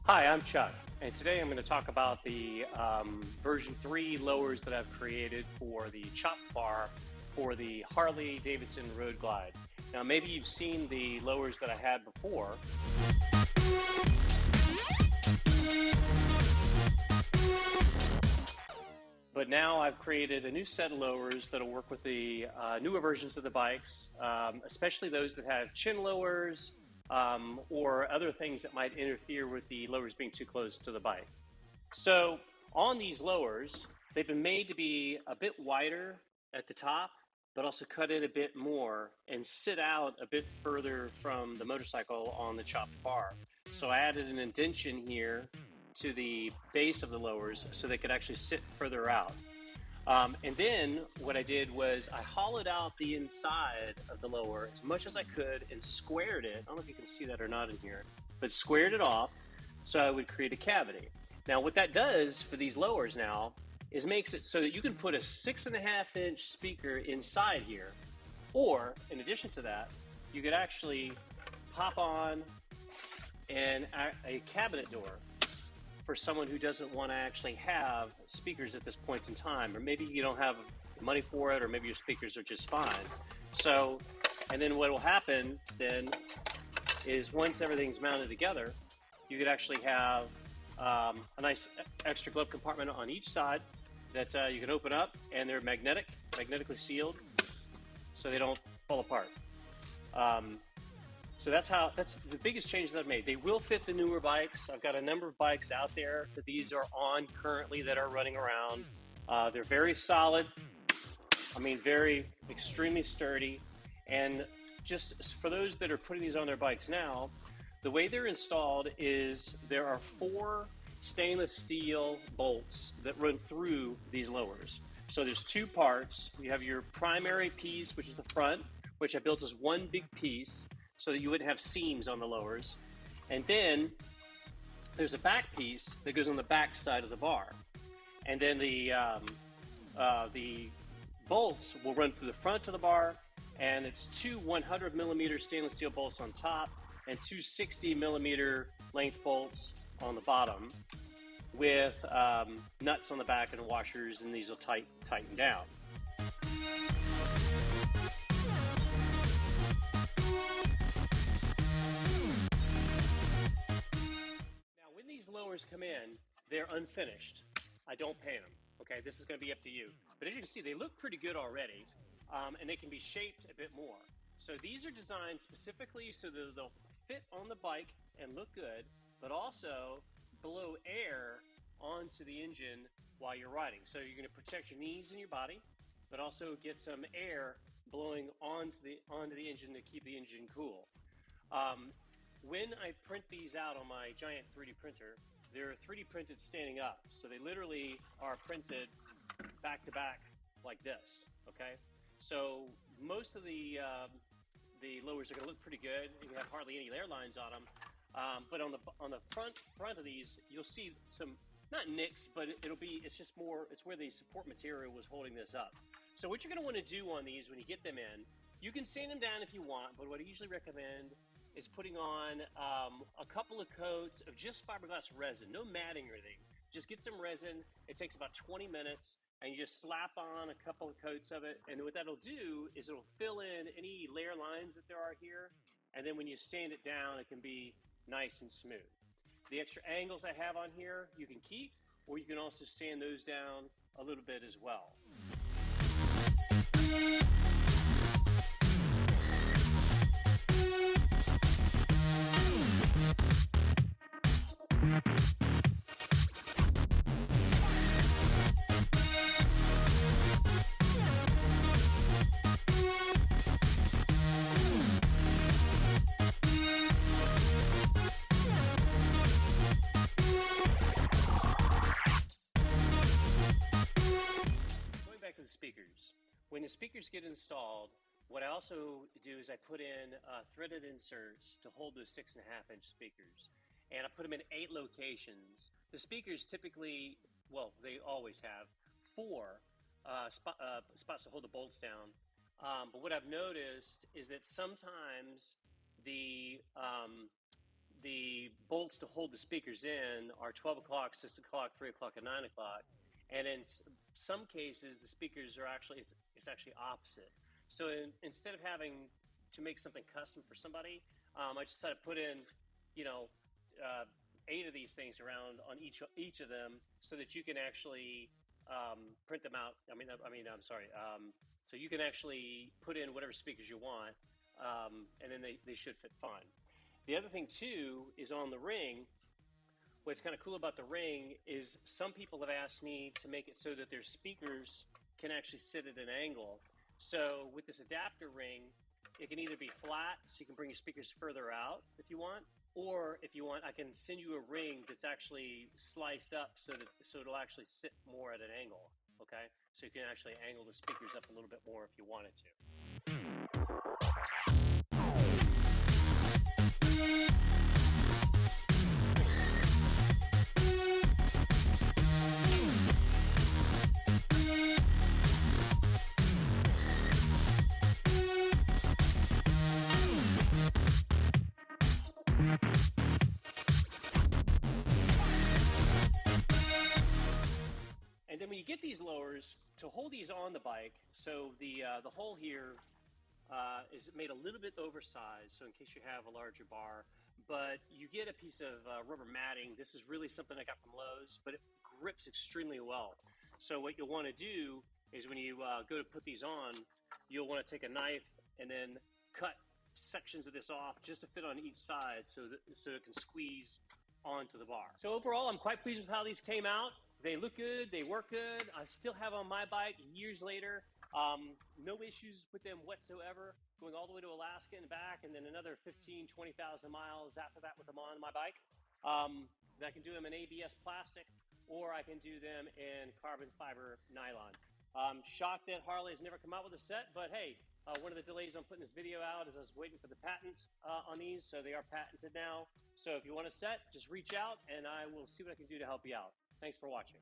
Hi, I'm Chuck, and today I'm going to talk about the version 3 lowers that I've created for the chop bar for the Harley Davidson Road Glide. Now, maybe you've seen the lowers that I had before, but now I've created a new set of lowers that'll work with the newer versions of the bikes, especially those that have chin lowers or other things that might interfere with the lowers being too close to the bike. So on these lowers, they've been made to be a bit wider at the top, but also cut in a bit more and sit out a bit further from the motorcycle on the chopped bar. So I added an indentation here to the base of the lowers so they could actually sit further out. And then what I did was I hollowed out the inside of the lower as much as I could and squared it. I don't know if you can see that or not in here, but squared it off so I would create a cavity. Now what that does for these lowers now is makes it so that you can put a 6.5-inch speaker inside here, or in addition to that, you could actually pop on a cabinet door for someone who doesn't want to actually have speakers at this point in time, or maybe you don't have money for it, or maybe your speakers are just fine. So, and then what will happen then is once everything's mounted together, you could actually have a nice extra glove compartment on each side that you can open up, and they're magnetically sealed, so they don't fall apart. So that's the biggest change that I've made. They will fit the newer bikes. I've got a number of bikes out there that these are on currently that are running around. They're very solid. I mean, very extremely sturdy. And just for those that are putting these on their bikes now, the way they're installed is there are 4 stainless steel bolts that run through these lowers. So there's 2 parts. You have your primary piece, which is the front, which I built as one big piece so that you wouldn't have seams on the lowers. And then there's a back piece that goes on the back side of the bar. And then the bolts will run through the front of the bar, and it's 2 100 millimeter stainless steel bolts on top and 2 60 millimeter length bolts on the bottom with nuts on the back and washers, and these will tighten down. Now, when these lowers come in, they're unfinished. I don't paint them. Okay, this is going to be up to you. But as you can see, they look pretty good already, and they can be shaped a bit more. So these are designed specifically so that they'll fit on the bike and look good, but also blow air onto the engine while you're riding. So you're going to protect your knees and your body, but also get some air blowing onto the engine to keep the engine cool. When I print these out on my giant 3D printer, they're 3D printed standing up. So they literally are printed back to back like this, okay? So most of the lowers are going to look pretty good. You have hardly any air lines on them. But on the front of these, you'll see some, not nicks, but it's just more, it's where the support material was holding this up. So what you're going to want to do on these when you get them in, you can sand them down if you want, but what I usually recommend is putting on a couple of coats of just fiberglass resin, no matting or anything. Just get some resin. It takes about 20 minutes, and you just slap on a couple of coats of it. And what that'll do is it'll fill in any layer lines that there are here. And then when you sand it down, it can be nice and smooth. The extra angles I have on here, you can keep, or you can also sand those down a little bit as well. Going back to the speakers. When the speakers get installed, what I also do is I put in threaded inserts to hold those 6.5-inch speakers. And I put them in 8 locations. The speakers typically, well, they always have 4 spots to hold the bolts down. But what I've noticed is that sometimes the the bolts to hold the speakers in are 12 o'clock, 6 o'clock, 3 o'clock, and 9 o'clock. And in some cases, the speakers are actually, it's actually opposite. So instead of having to make something custom for somebody, I just decided to put in, you know, 8 of these things around on each of them, so that you can actually print them out. I'm sorry. So you can actually put in whatever speakers you want, and then they should fit fine. The other thing too is on the ring. What's kind of cool about the ring is some people have asked me to make it so that their speakers can actually sit at an angle. So with this adapter ring, it can either be flat, so you can bring your speakers further out if you want, or if you want, I can send you a ring that's actually sliced up so it'll actually sit more at an angle. Okay, so you can actually angle the speakers up a little bit more if you wanted to. And then when you get these lowers, to hold these on the bike, so the hole here is made a little bit oversized, so in case you have a larger bar, but you get a piece of rubber matting. This is really something I got from Lowe's, but it grips extremely well. So what you'll want to do is when you go to put these on, you'll want to take a knife and then cut sections of this off just to fit on each side so it can squeeze onto the bar. So overall, I'm quite pleased with how these came out. They look good, they work good. I still have on my bike years later. No issues with them whatsoever, going all the way to Alaska and back, and then another 15, 20,000 miles after that with them on my bike. I can do them in ABS plastic, or I can do them in carbon fiber nylon. Shocked that Harley has never come out with a set, but hey, one of the delays on putting this video out is I was waiting for the patent on these, so they are patented now. So if you want a set, just reach out and I will see what I can do to help you out. Thanks for watching.